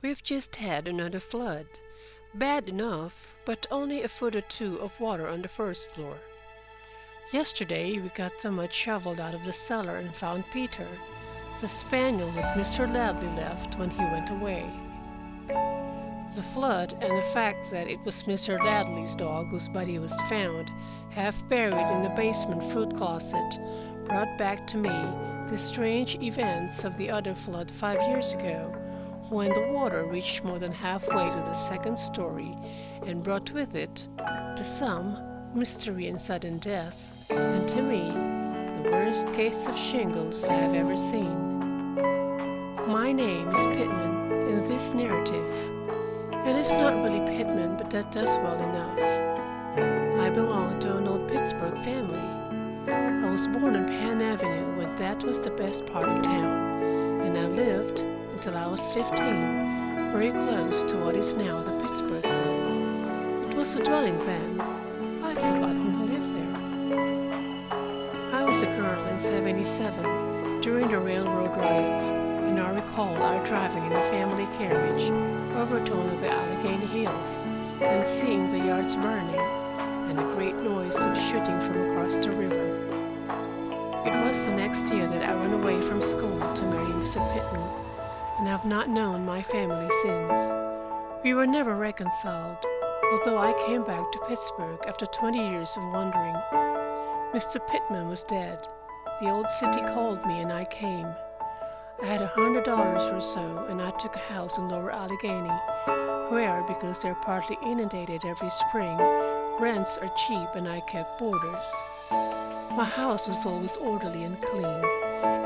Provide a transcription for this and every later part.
We've just had another flood. Bad enough, but only a foot or two of water on the first floor. Yesterday we got the mud shoveled out of the cellar and found Peter, the spaniel that Mr. Ladley left when he went away. The flood and the fact that it was Mr. Ladley's dog whose body was found, half buried in the basement fruit closet, brought back to me the strange events of the other flood 5 years ago, when the water reached more than halfway to the second story and brought with it, to some, mystery and sudden death, and to me, the worst case of shingles I have ever seen. My name is Pittman in this narrative. It is not really Pittman, but that does well enough. I belong to an old Pittsburgh family. I was born on Penn Avenue when that was the best part of town, and I lived until I was 15, very close to what is now the Pittsburgh Club. It was a dwelling then. I've forgotten who lived there. I was a girl in '77 during the railroad riots, and I recall our driving in the family carriage over to one of the Allegheny Hills and seeing the yards burning and a great noise of shooting from across the river. It was the next year that I went away from school to marry Mr. Pittman, and have not known my family since. We were never reconciled, although I came back to Pittsburgh after 20 years of wandering. Mr. Pittman was dead. The old city called me and I came. I had $100 or so, and I took a house in Lower Allegheny, where, because they're partly inundated every spring, rents are cheap and I kept boarders. My house was always orderly and clean,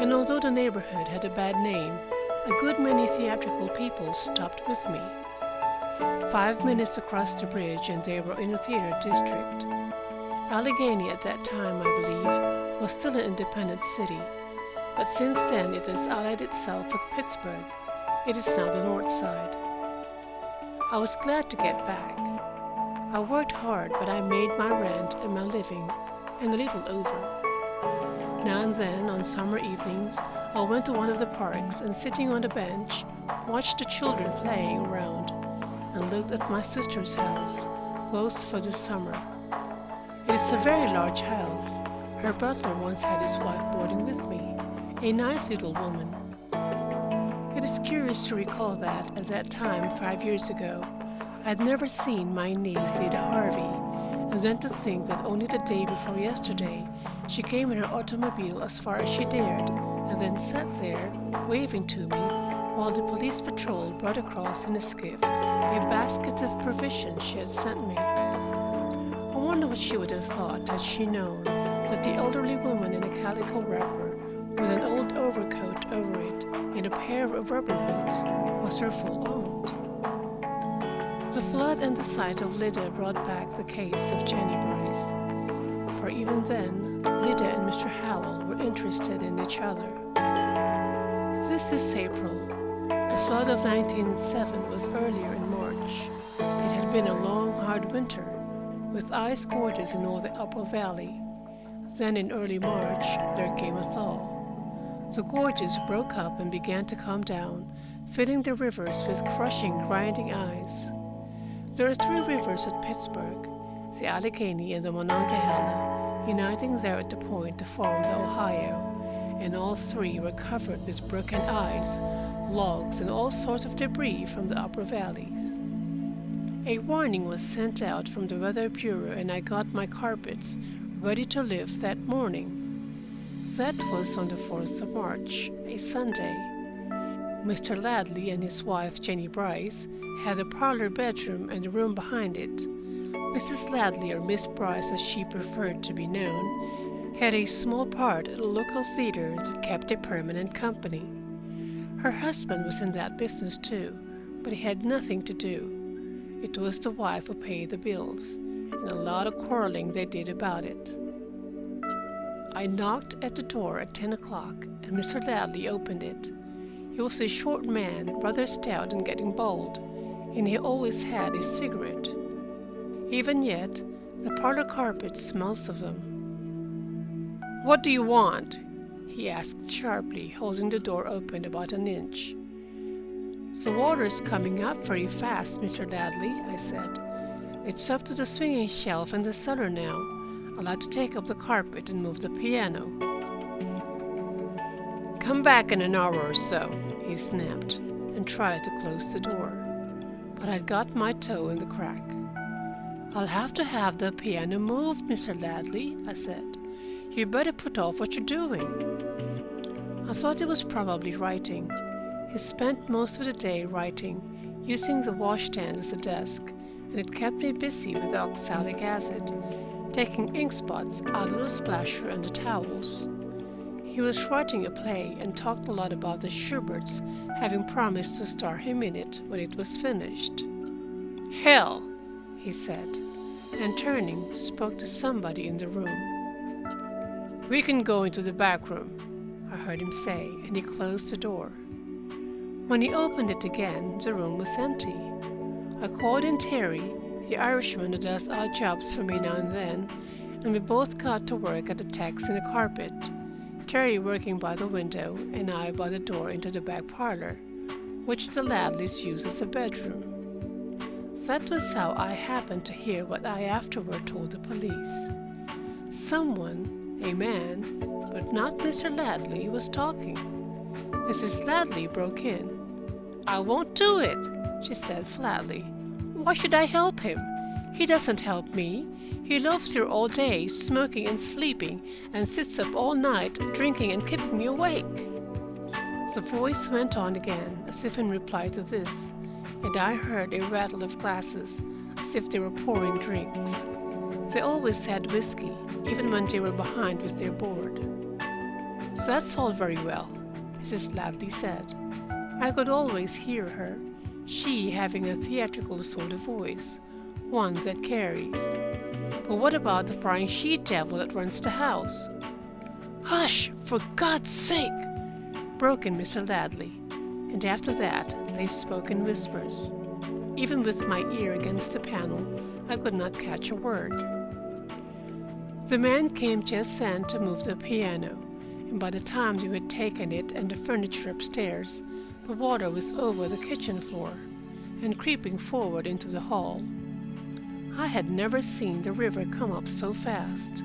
and although the neighborhood had a bad name, a good many theatrical people stopped with me. 5 minutes across the bridge and they were in the theater district. Allegheny at that time, I believe, was still an independent city, but since then it has allied itself with Pittsburgh. It is now the north side. I was glad to get back. I worked hard, but I made my rent and my living, and a little over. Now and then, on summer evenings, I went to one of the parks and sitting on a bench, watched the children playing around, and looked at my sister's house, closed for the summer. It is a very large house. Her butler once had his wife boarding with me, a nice little woman. It is curious to recall that, at that time, 5 years ago, I had never seen my niece, Lida Harvey, and then to think that only the day before yesterday she came in her automobile as far as she dared, and then sat there, waving to me, while the police patrol brought across in a skiff a basket of provisions she had sent me. I wonder what she would have thought had she known that the elderly woman in a calico wrapper with an old overcoat over it and a pair of rubber boots was her full aunt. The flood and the sight of Lida brought back the case of Jennie Brice, for even then Lida and Mr. Howell were interested in each other. This is April. The flood of 1907 was earlier in March. It had been a long, hard winter, with ice gorges in all the upper valley. Then in early March there came a thaw. The gorges broke up and began to come down, filling the rivers with crushing, grinding ice. There are 3 rivers at Pittsburgh, the Allegheny and the Monongahela, uniting there at the point to form the Ohio, and all 3 were covered with broken ice, logs, and all sorts of debris from the upper valleys. A warning was sent out from the Weather Bureau, and I got my carpets ready to lift that morning. That was on the 4th of March, a Sunday. Mr. Ladley and his wife, Jennie Brice, had a parlor bedroom and a room behind it. Mrs. Ladley, or Miss Brice as she preferred to be known, had a small part at a local theater that kept a permanent company. Her husband was in that business too, but he had nothing to do. It was the wife who paid the bills, and a lot of quarreling they did about it. I knocked at the door at 10 o'clock, and Mr. Ladley opened it. He was a short man, rather stout and getting bald, and he always had a cigarette. Even yet, the parlor carpet smells of them. "What do you want?" he asked sharply, holding the door open about an inch. "The water's coming up very fast, Mr. Ladley," I said. "It's up to the swinging shelf in the cellar now. I'll have to take up the carpet and move the piano." "Come back in an hour or so," he snapped, and tried to close the door. But I'd got my toe in the crack. "I'll have to have the piano moved, Mr. Ladley," I said. "You better put off what you're doing." I thought he was probably writing. He spent most of the day writing, using the washstand as a desk, and it kept me busy with oxalic acid, taking ink spots out of the splasher and the towels. He was writing a play and talked a lot about the Schuberts having promised to star him in it when it was finished. "Hell," he said, and turning, spoke to somebody in the room. "We can go into the back room," I heard him say, and he closed the door. When he opened it again, the room was empty. I called in Terry, the Irishman who does odd jobs for me now and then, and we both got to work at the tacks in the carpet, Terry working by the window and I by the door into the back parlor, which the Ladleys use as a bedroom. That was how I happened to hear what I afterward told the police. Someone, a man, but not Mr. Ladley, was talking. Mrs. Ladley broke in. "I won't do it," she said flatly. "Why should I help him? He doesn't help me. He loafs here all day, smoking and sleeping, and sits up all night, drinking and keeping me awake." The voice went on again, as if in reply to this, and I heard a rattle of glasses, as if they were pouring drinks. They always had whiskey, even when they were behind with their board. "That's all very well," Mrs. Ladley said. I could always hear her, she having a theatrical sort of voice, one that carries. "But what about the prying she-devil that runs the house?" "Hush, for God's sake!" broke in Mr. Ladley, and after that they spoke in whispers. Even with my ear against the panel, I could not catch a word. The man came just then to move the piano, and by the time we had taken it and the furniture upstairs, the water was over the kitchen floor and creeping forward into the hall. I had never seen the river come up so fast.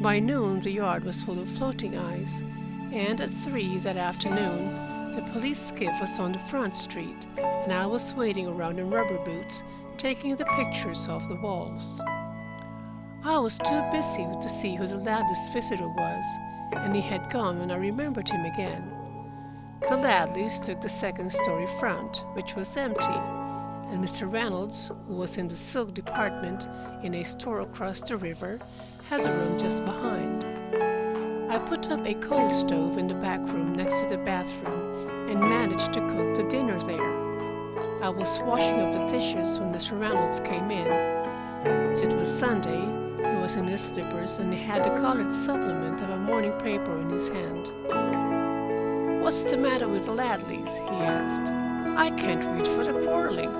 By noon the yard was full of floating ice, and at 3 that afternoon the police skiff was on the front street, and I was waiting around in rubber boots, taking the pictures off the walls. I was too busy to see who the Ladleys' visitor was, and he had gone when I remembered him again. The Ladleys took the second-story front, which was empty, and Mr. Reynolds, who was in the silk department in a store across the river, had the room just behind. I put up a coal stove in the back room next to the bathroom and managed to cook the dinner there. I was washing up the dishes when Mr. Reynolds came in. As it was Sunday, he was in his slippers and he had the colored supplement of a morning paper in his hand. "What's the matter with the Ladleys?" he asked. "I can't read for the quarreling."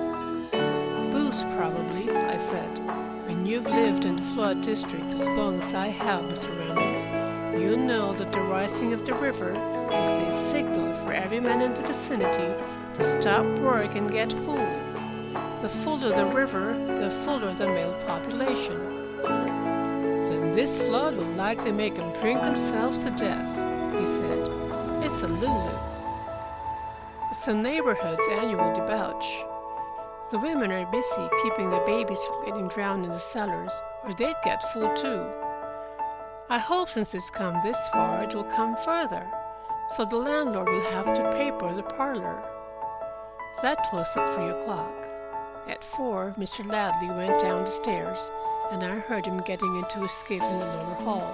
"Booze, probably," I said. "When you've lived in the flood district as long as I have, Mr. Reynolds, you know that the rising of the river is a signal for every man in the vicinity to stop work and get full. The fuller the river, the fuller the male population." "Then this flood will likely make them drink themselves to death," he said. "It's a Lulu. It's the neighborhood's annual debauch. The women are busy keeping the babies from getting drowned in the cellars, or they'd get full too. I hope since it's come this far, it will come further, so the landlord will have to paper the parlor." That was at 3 o'clock. At 4, Mr. Ladley went down the stairs, and I heard him getting into a skiff in the lower hall.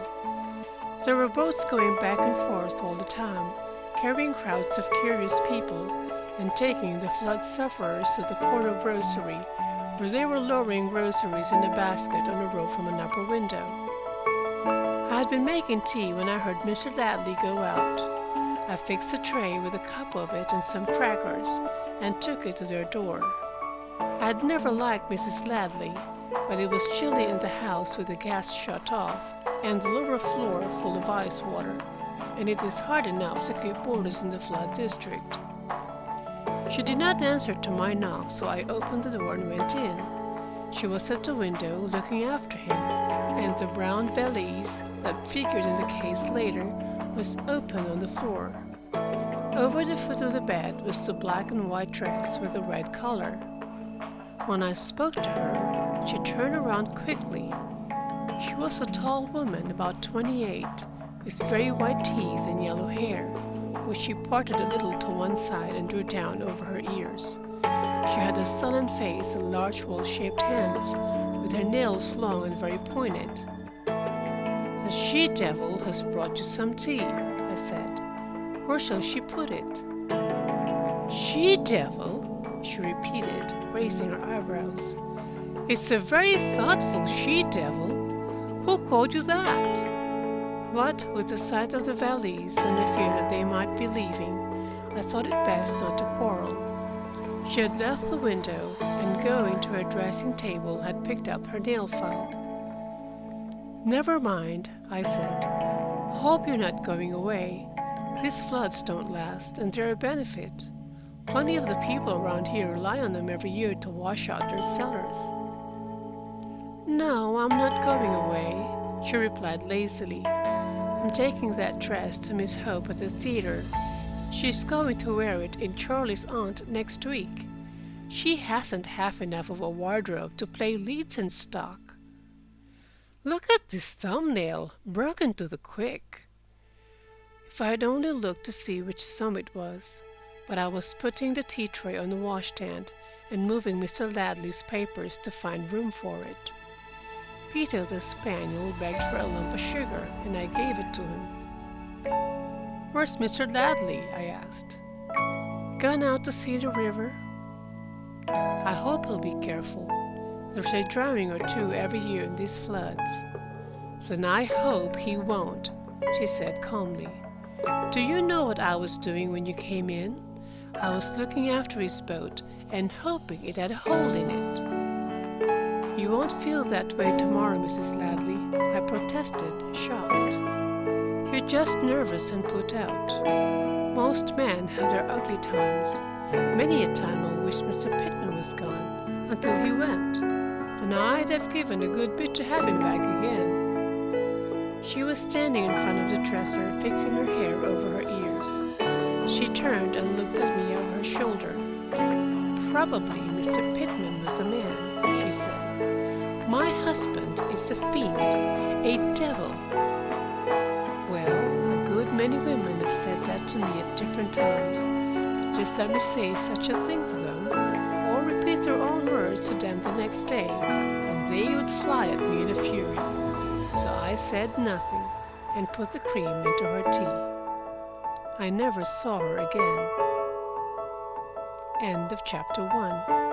There were boats going back and forth all the time, carrying crowds of curious people and taking the flood sufferers to the corner grocery, where they were lowering groceries in a basket on a rope from an upper window. I had been making tea when I heard Mr. Ladley go out. I fixed a tray with a cup of it and some crackers and took it to their door. I had never liked Mrs. Ladley, but it was chilly in the house with the gas shut off and the lower floor full of ice water, and it is hard enough to keep boarders in the flood district. She did not answer to my knock, so I opened the door and went in. She was at the window looking after him, and the brown valise that figured in the case later was open on the floor. Over the foot of the bed was the black and white dress with a red collar. When I spoke to her, she turned around quickly. She was a tall woman, about 28, with very white teeth and yellow hair, which she parted a little to one side and drew down over her ears. She had a sullen face and large well-shaped hands, with her nails long and very pointed. "The she-devil has brought you some tea," I said. "Where shall she put it?" "She-devil?" she repeated, raising her eyebrows. "It's a very thoughtful she-devil. Who called you that?" But with the sight of the valise and the fear that they might be leaving, I thought it best not to quarrel. She had left the window and, going to her dressing table, had picked up her nail file. "Never mind," I said. "Hope you're not going away. These floods don't last, and they're a benefit. Plenty of the people around here rely on them every year to wash out their cellars." "No, I'm not going away," she replied lazily. "I'm taking that dress to Miss Hope at the theater. She's going to wear it in Charlie's aunt next week. She hasn't half enough of a wardrobe to play leads in stock. Look at this thumbnail, broken to the quick." If I had only looked to see which thumb it was, but I was putting the tea tray on the washstand and moving Mr. Ladley's papers to find room for it. Peter the spaniel begged for a lump of sugar, and I gave it to him. "Where's Mr. Ladley?" I asked. "Gone out to see the river." "I hope he'll be careful. There's a drowning or two every year in these floods." "Then I hope he won't," she said calmly. "Do you know what I was doing when you came in? I was looking after his boat and hoping it had a hole in it." "You won't feel that way tomorrow, Mrs. Ladley," I protested, shocked. "You're just nervous and put out. Most men have their ugly times. Many a time I wished Mr. Pittman was gone, until he went. Then I'd have given a good bit to have him back again." She was standing in front of the dresser, fixing her hair over her ears. She turned and looked at me over her shoulder. "Probably Mr. Pittman was a man," she said. "My husband is a fiend, a devil." Well, a good many women have said that to me at different times, but just let me say such a thing to them, or repeat their own words to them the next day, and they would fly at me in a fury. So I said nothing and put the cream into her tea. I never saw her again. End of chapter 1.